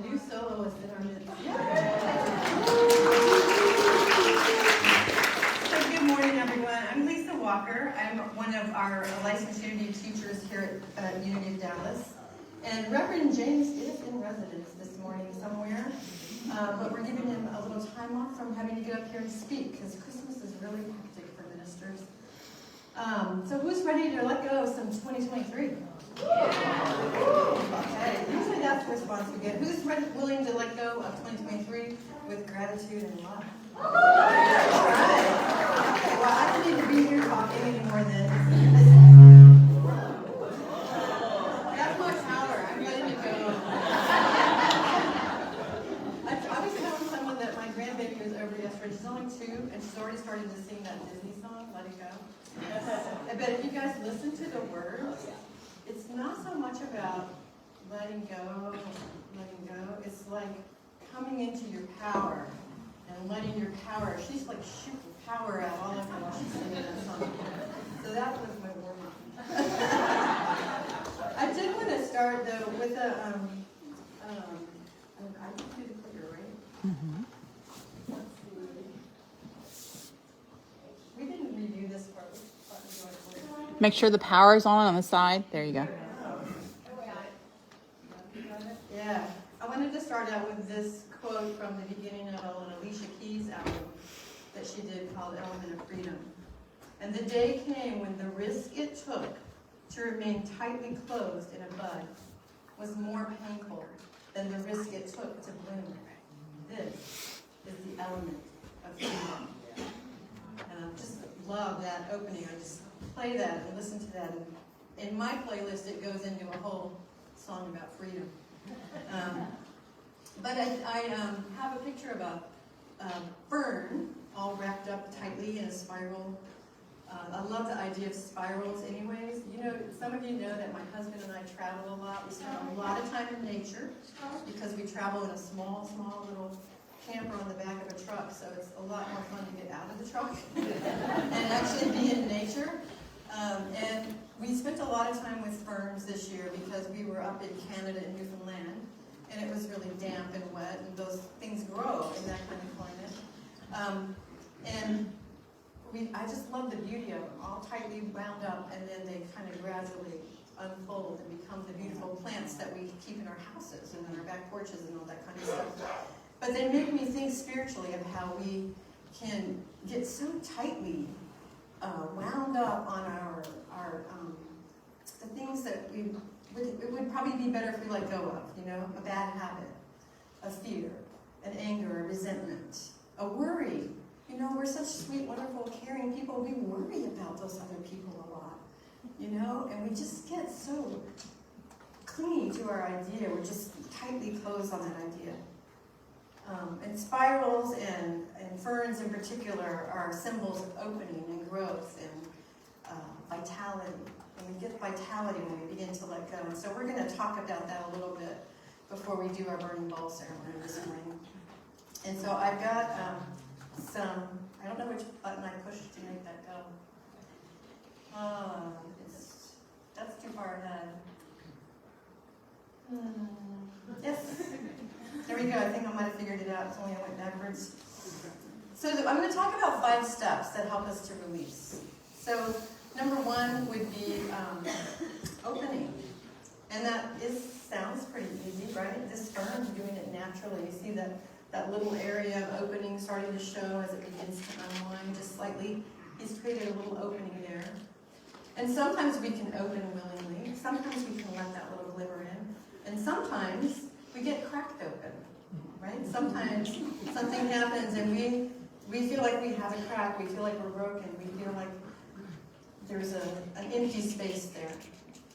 new soloist in our midst. So good morning, everyone. I'm Lesa Walker. I'm one of our licensed Unity teachers here at Unity of Dallas. And Reverend James is in residence this morning somewhere, but we're giving him a little time off from having to get up here and speak because Christmas is really hectic for ministers. So who's ready to let go of some 2023? Okay, usually that's the response we get. Who's willing to let go of 2023 with gratitude and love? All right. Okay, well, I don't need to be here talking anymore then. That's my power. I'm ready to go. I was telling someone that my grandbaby was over yesterday. She's only 2, and she's already started to sing that Disney song, Let It Go. But if you guys listen to the words, it's not so much about letting go. It's like coming into your power and letting your power. She's like shooting power out all over while she's singing that song. So that was my warm-up. I did want to start though with a. I can do the clicker, right? Mm-hmm. Let's see. We didn't review this part. Make sure the power's on the side. There you go. Yeah. I wanted to start out with this quote from the beginning of an Alicia Keys album that she did called Element of Freedom. And the day came when the risk it took to remain tightly closed in a bud was more painful than the risk it took to bloom. This is the element of freedom. And I just love that opening. I just play that and listen to that. And in my playlist, it goes into a whole song about freedom. But I have a picture of a fern all wrapped up tightly in a spiral. I love the idea of spirals anyways. You know, some of you know that my husband and I travel a lot. We spend a lot of time in nature because we travel in a small little camper on the back of a truck, so it's a lot more fun to get out of the truck and actually be in nature. And we spent a lot of time with ferns this year because we were up in Canada and Newfoundland, and it was really damp and wet, and those things grow in that kind of climate. I just love the beauty of them, all tightly wound up, and then they kind of gradually unfold and become the beautiful plants that we keep in our houses and on our back porches and all that kind of stuff. But they make me think spiritually of how we can get so tightly wound up on our the things that it would probably be better if we let go of, you know, a bad habit, a fear, an anger, a resentment, a worry. You know, we're such sweet, wonderful, caring people. We worry about those other people a lot, you know, and we just get so clingy to our idea. We're just tightly closed on that idea. And spirals and ferns in particular are symbols of opening and growth and vitality. And we get vitality when we begin to let go. And so we're going to talk about that a little bit before we do our burning bowl ceremony this morning. And so I've got I don't know which button I pushed to make that go. That's too far ahead. Yes. There we go. I think I might have figured it out. It's only I went backwards. So I'm going to talk about 5 steps that help us to release. So number 1 would be opening. And that sounds pretty easy, right? This fern is doing it naturally. You see that little area of opening starting to show as it begins to unwind just slightly. He's created a little opening there. And sometimes we can open willingly. Sometimes we can let that little glimmer in. And sometimes we get cracked open, right? Sometimes something happens and we feel like we have a crack. We feel like we're broken. We feel like there's an empty space there.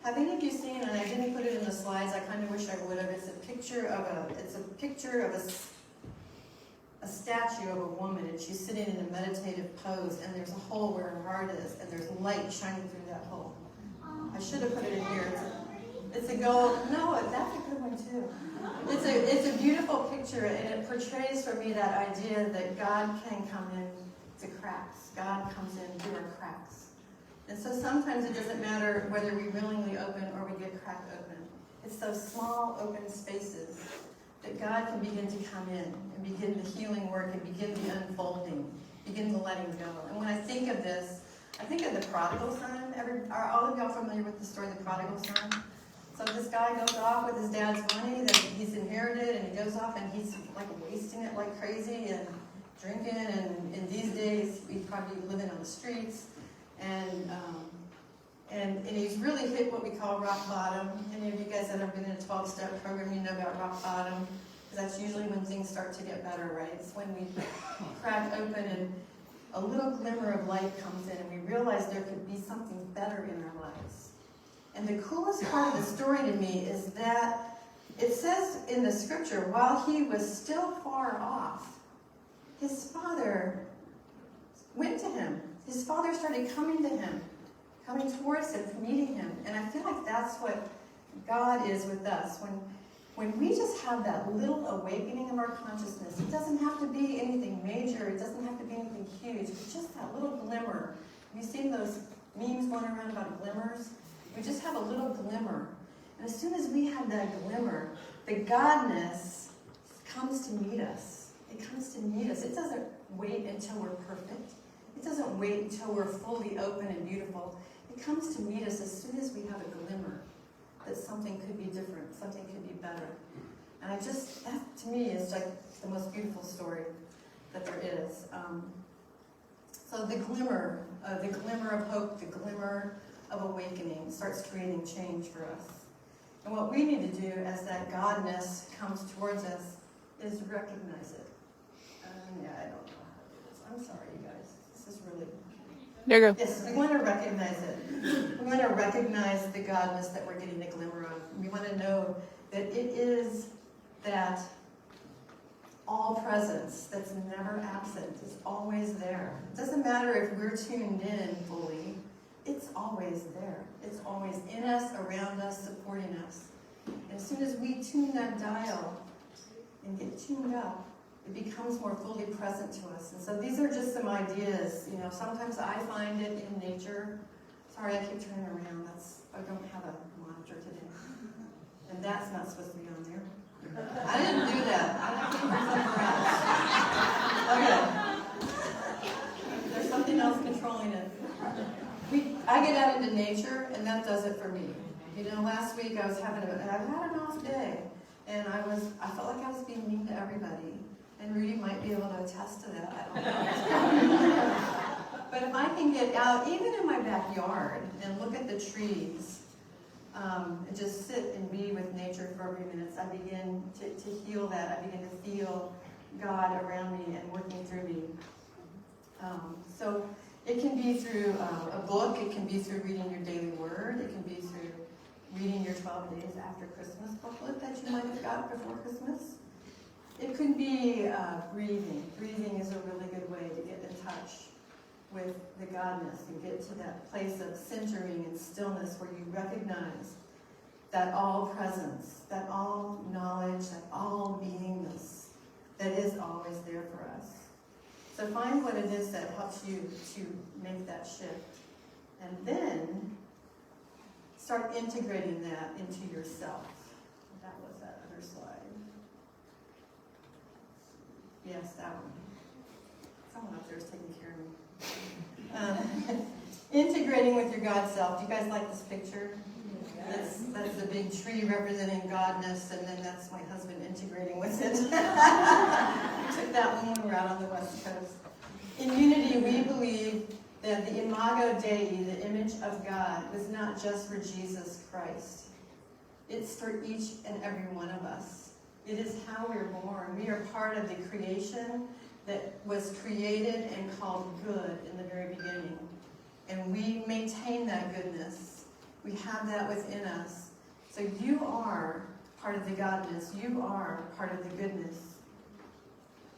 Have any of you seen, and I didn't put it in the slides, I kind of wish I would have, it's a picture of a statue of a woman, and she's sitting in a meditative pose, and there's a hole where her heart is, and there's light shining through that hole. I should have put it in here. It's a gold. No, that's a good one too. It's a beautiful picture, and it portrays for me that idea that God can come in to cracks. God comes in through our cracks. And so sometimes it doesn't matter whether we willingly open or we get cracked open. It's those small open spaces that God can begin to come in and begin the healing work and begin the unfolding, begin the letting go. And when I think of this, I think of the prodigal son. Are all of y'all familiar with the story of the prodigal son? So this guy goes off with his dad's money that he's inherited, and he goes off and he's like wasting it like crazy and drinking. And in these days, he'd probably be living on the streets. And he's really hit what we call rock bottom. Any of you guys that have been in a 12-step program, you know about rock bottom. Because that's usually when things start to get better, right? It's when we crack open and a little glimmer of light comes in and we realize there could be something better in our lives. And the coolest part of the story to me is that it says in the scripture, while he was still far off, his father went to him. His father started coming to him, coming towards him, meeting him. And I feel like that's what God is with us. When we just have that little awakening of our consciousness, it doesn't have to be anything major, it doesn't have to be anything huge, it's just that little glimmer. Have you seen those memes going around about glimmers? We just have a little glimmer. And as soon as we have that glimmer, the godness comes to meet us. It comes to meet us. It doesn't wait until we're perfect. It doesn't wait until we're fully open and beautiful. It comes to meet us as soon as we have a glimmer that something could be different, something could be better. And that to me is like the most beautiful story that there is. So the glimmer of hope, the glimmer of awakening starts creating change for us. And what we need to do as that godness comes towards us is recognize it. Yeah, I don't know how to do this. I'm sorry, you guys. This is really... There you go. Yes, we want to recognize it. We want to recognize the godness that we're getting a glimmer of. We want to know that it is that all presence that's never absent is always there. It doesn't matter if we're tuned in fully, it's always there. It's always in us, around us, supporting us. And as soon as we tune that dial and get tuned up, it becomes more fully present to us. And so these are just some ideas. You know, sometimes I find it in nature. Sorry, I keep turning around. I don't have a monitor today. And that's not supposed to be on there. I didn't do that. I came from somewhere else. Okay. There's something else controlling it. I get out into nature, and that does it for me. You know, last week I've had an off day, and I felt like I was being mean to everybody. And Rudy might be able to attest to that. I don't know. But if I can get out, even in my backyard, and look at the trees, and just sit and be with nature for a few minutes, I begin to heal that. I begin to feel God around me and working through me. So it can be through a book. It can be through reading your daily word. It can be through reading your 12 Days After Christmas booklet that you might have got before Christmas. It could be breathing. Breathing is a really good way to get in touch with the godness and get to that place of centering and stillness where you recognize that all presence, that all knowledge, that all beingness that is always there for us. So find what it is that helps you to make that shift. And then start integrating that into yourself. That was that other slide. Yes, that one. Someone up there is taking care of me. Integrating with your God self. Do you guys like this picture? Yes. That's the big tree representing godness, and then that's my husband integrating with it. We took that when we were out on the West Coast. In Unity, we believe that the Imago Dei, the image of God, was not just for Jesus Christ. It's for each and every one of us. It is how we're born. We are part of the creation that was created and called good in the very beginning. And we maintain that goodness. We have that within us. So you are part of the godness. You are part of the goodness.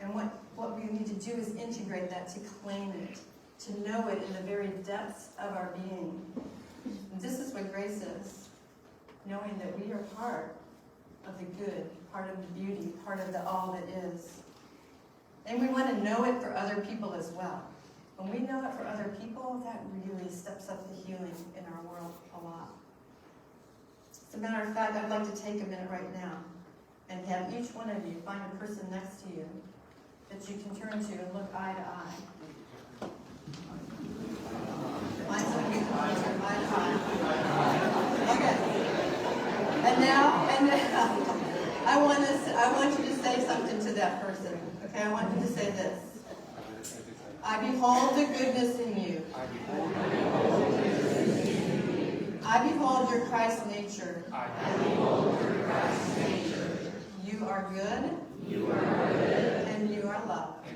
And what we need to do is integrate that, to claim it, to know it in the very depths of our being. And this is what grace is. Knowing that we are part of the good, part of the beauty, part of the all that is. And we want to know it for other people as well. When we know it for other people, that really steps up the healing in our world a lot. As a matter of fact, I'd like to take a minute right now and have each one of you find a person next to you that you can turn to and look eye to eye. Find someone you can turn eye to eye. Okay. And now, I want you to say something to that person. Okay, I want you to say this. I behold the goodness in you. I behold your Christ nature. You are good. And you are loved.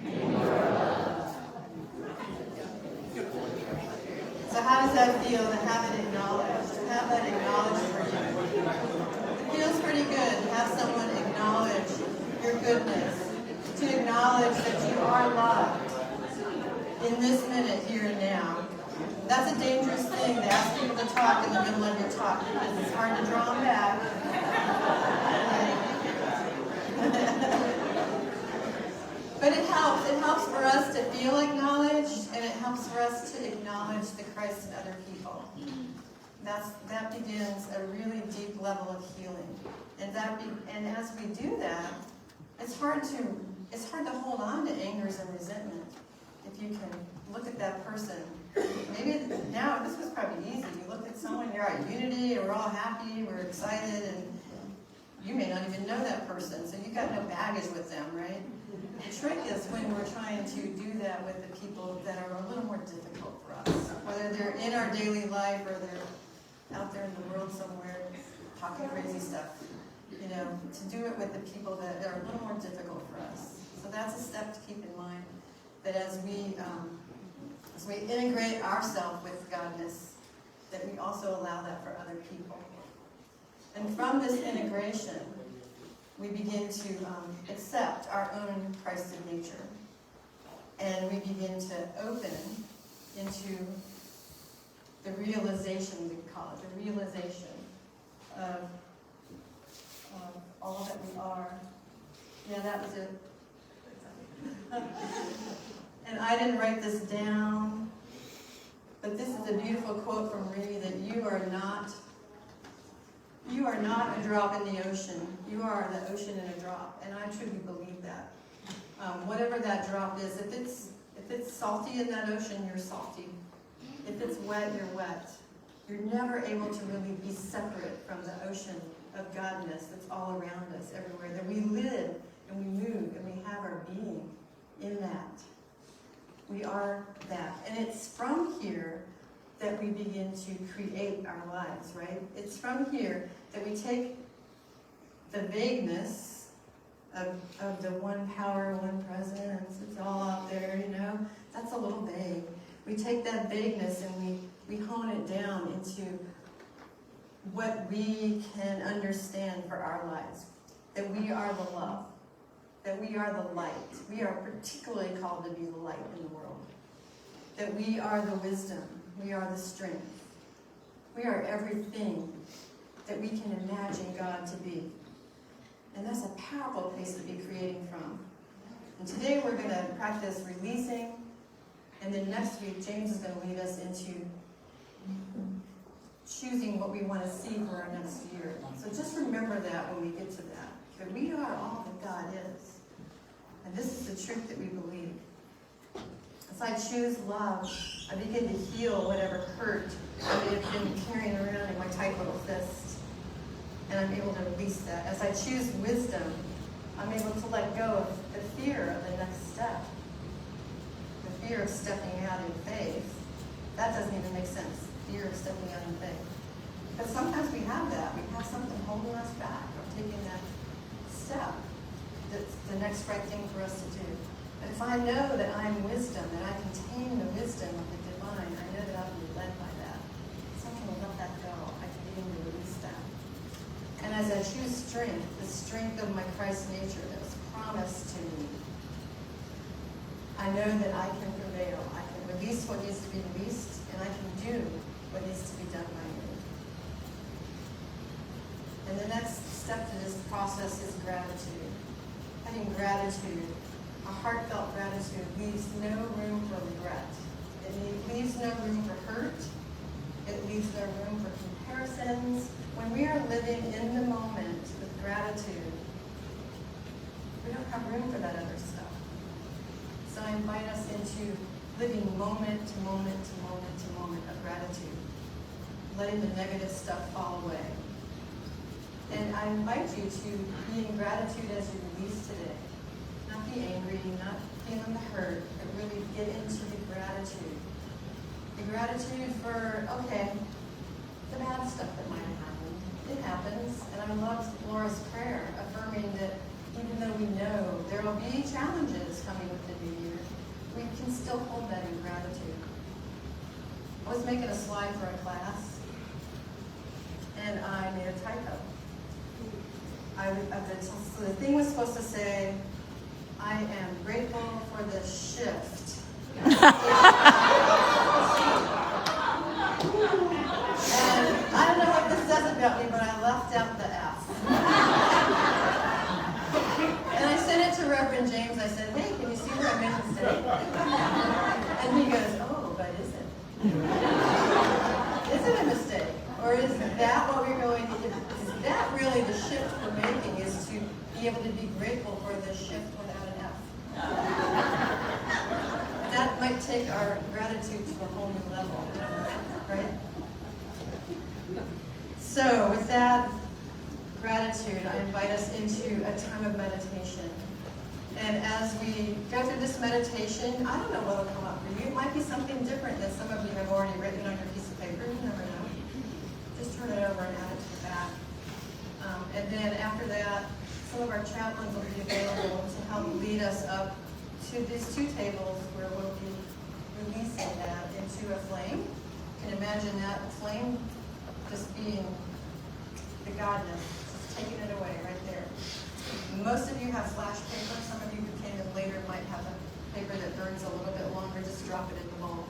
So how does that feel to have it acknowledged? To have that acknowledged for you? It feels pretty good to have someone acknowledge your goodness. To acknowledge that you are loved in this minute, here and now. That's a dangerous thing to ask people to talk in the middle of your talk because it's hard to draw them back. But it helps. It helps for us to feel acknowledged, and it helps for us to acknowledge the Christ in other people. That begins a really deep level of healing. And as we do that, it's hard to hold on to angers and resentment. If you can look at that person, maybe now this was probably easy. You look at someone, you're at unity, and we're all happy, we're excited, and you may not even know that person, so you've got no baggage with them, right? The trick is when we're trying to do that with the people that are a little more difficult for us, whether they're in our daily life or they're out there in the world somewhere talking crazy stuff. To do it with the people that are a little more difficult for us. So that's a step to keep in mind. That as we integrate ourselves with Godness, that we also allow that for other people. And from this integration, we begin to accept our own Christed nature. And we begin to open into the realization, we call it, the realization of all that we are. Yeah, that was it. And I didn't write this down, but this is a beautiful quote from Remy that you are not a drop in the ocean. You are the ocean in a drop, and I truly believe that. Whatever that drop is, if it's salty in that ocean, you're salty. If it's wet, you're wet. You're never able to really be separate from the ocean of Godness that's all around us, everywhere. That we live and we move and we have our being in that. We are that. And it's from here that we begin to create our lives, right? It's from here that we take the vagueness of the one power, one presence, it's all out there, that's a little vague. We take that vagueness and we hone it down into what we can understand for our lives. That we are the love. That we are the light. We are particularly called to be the light in the world. That we are the wisdom. We are the strength. We are everything that we can imagine God to be. And that's a powerful place to be creating from. And today we're going to practice releasing. And then next week, James is going to lead us into choosing what we want to see for our next year. So just remember that when we get to that. That we are all that God is. And this is the truth that we believe. As I choose love, I begin to heal whatever hurt I may have been carrying around in my tight little fist. And I'm able to release that. As I choose wisdom, I'm able to let go of the fear of the next step. The fear of stepping out in faith. That doesn't even make sense. Fear of stepping out in faith. But sometimes we have that. We have something holding us back from taking that step. That's the next right thing for us to do. But if I know that I'm wisdom, that I contain the wisdom of the divine, I know that I'll be led by that. So I can let that go. I can begin to release that. And as I choose strength, the strength of my Christ nature that was promised to me, I know that I can prevail. I can release what needs to be released, and I can do what needs to be done by me. And the next step to this process is gratitude. Having gratitude, a heartfelt gratitude, leaves no room for regret. It leaves no room for hurt. It leaves no room for comparisons. When we are living in the moment with gratitude, into living moment to moment to moment to moment of gratitude, letting the negative stuff fall away. And I invite you to be in gratitude as you release today. Not be angry, not feeling the hurt, but really get into the gratitude. The gratitude for, okay, the bad stuff that might have happened. It happens. And I loved Laura's prayer, affirming that even though we know there will be challenges coming with the new year, we can still hold that in gratitude. I was making a slide for a class, and I made a typo. So the thing was supposed to say, I am grateful for the shift. And I don't know what this says about me, but I left out the F. And I sent it to Reverend James. I said, hey, can you see where I made a mistake? And he goes, oh, but is it? Is it a mistake? Or is that what we're going to do? Is that really the shift we're making, is to be able to be grateful for the shift without an F? That might take our gratitude to a whole new level, right? So with that gratitude, I invite us into a time of meditation. And as we go through this meditation, I don't know what will come up for you. It might be something different that some of you have already written on your piece of paper. You never know. Just turn it over and add it to the back. And then after that, some of our chaplains will be available to help lead us up to these two tables where we'll be releasing that into a flame. You can imagine that flame just being the godness, just taking it away right there. Most of you have flash paper. Some of you who came in later might have a paper that burns a little bit longer. Just drop it in the bowl.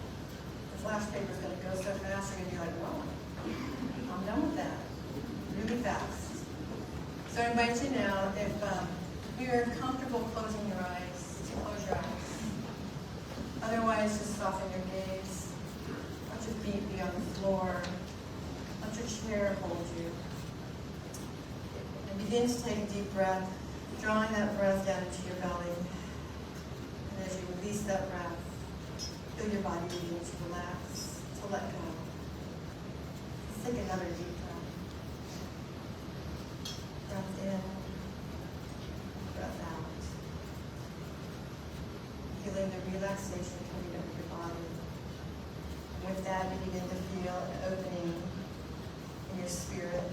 The flash paper is going to go so fast, you're going to be like, whoa, I'm done with that. Really fast. So I invite you now, if you're comfortable closing your eyes, to close your eyes. Otherwise, just soften your gaze. Let your feet be on the floor. Let your chair hold you. And begin to take a deep breath, drawing that breath down into your belly. And as you release that breath, feel your body begin to relax, to let go. Let's take another deep breath. Breath in, breath out. Feeling the relaxation coming over your body. And with that, you begin to feel an opening in your spirit.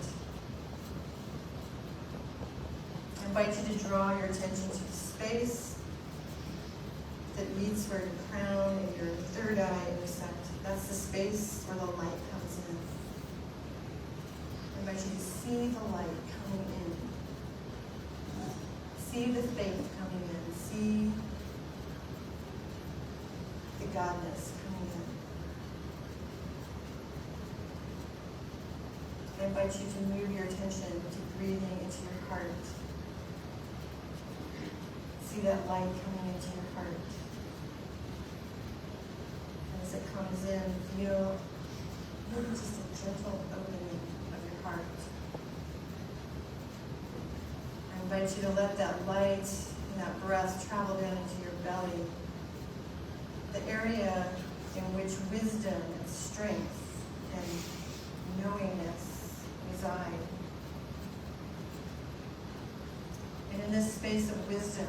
I invite you to draw your attention to the space that meets where your crown and your third eye intersect. That's the space where the light comes in. I invite you to see the light coming in. See the faith coming in. See the godness coming in. I invite you to move your attention to breathing into your heart. See that light coming into your heart. And as it comes in, feel maybe just a gentle opening of your heart. I invite you to let that light and that breath travel down into your belly, the area in which wisdom and strength and knowingness reside. And in this space of wisdom,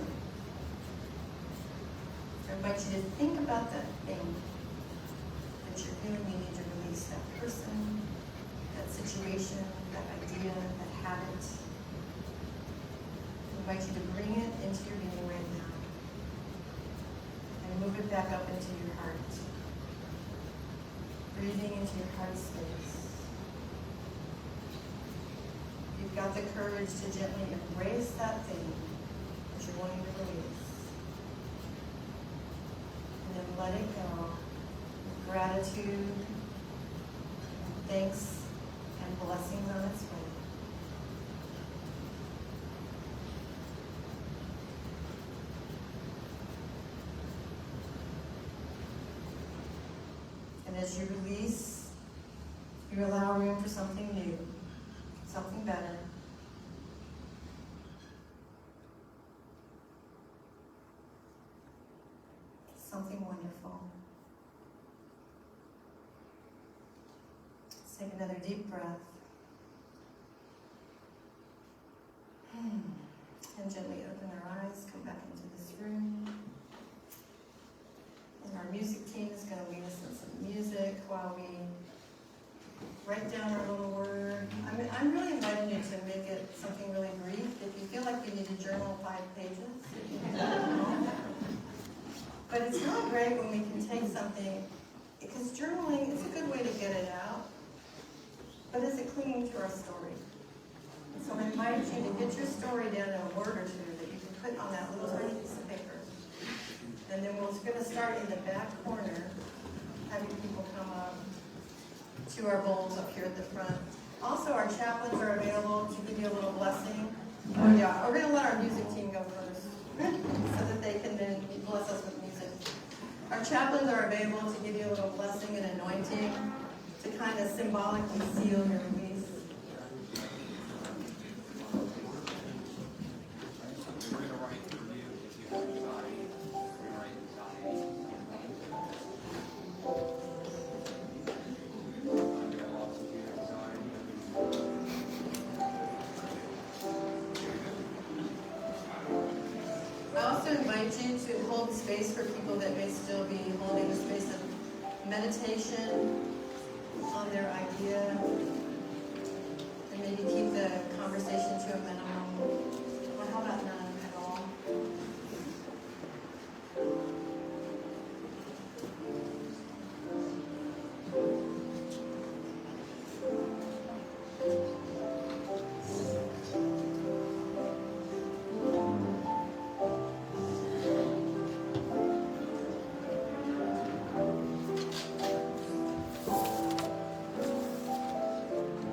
I invite you to think about that thing that you're feeling you need to release, that person, that situation, that idea, that habit. I invite you to bring it into your being right now and move it back up into your heart. Breathing into your heart space. You've got the courage to gently embrace that thing that you're wanting to release. And then let it go with gratitude, and thanks, and blessings on its way. And as you release, you allow room for something new, something better. Something wonderful. beautiful. Let's take another deep breath. And gently open our eyes, come back into this room. And our music team is going to lead us in some music while we write down our little word. I'm really inviting you to make it something really brief. If you feel like you need to journal 5 pages, you can do that. But it's really great when we can take something, because journaling is a good way to get it out, but is it clinging to our story? So I invite you to get your story down in a word or two that you can put on that little tiny piece of paper. And then we're going to start in the back corner, having people come up to our bowls up here at the front. Also, our chaplains are available to give you a little blessing. Oh yeah, we're going to let our music team go first, so that they can then bless us with music. Our chaplains are available to give you a little blessing and anointing to kind of symbolically seal your release. To hold space for people that may still be holding the space of meditation on their idea, and maybe keep the conversation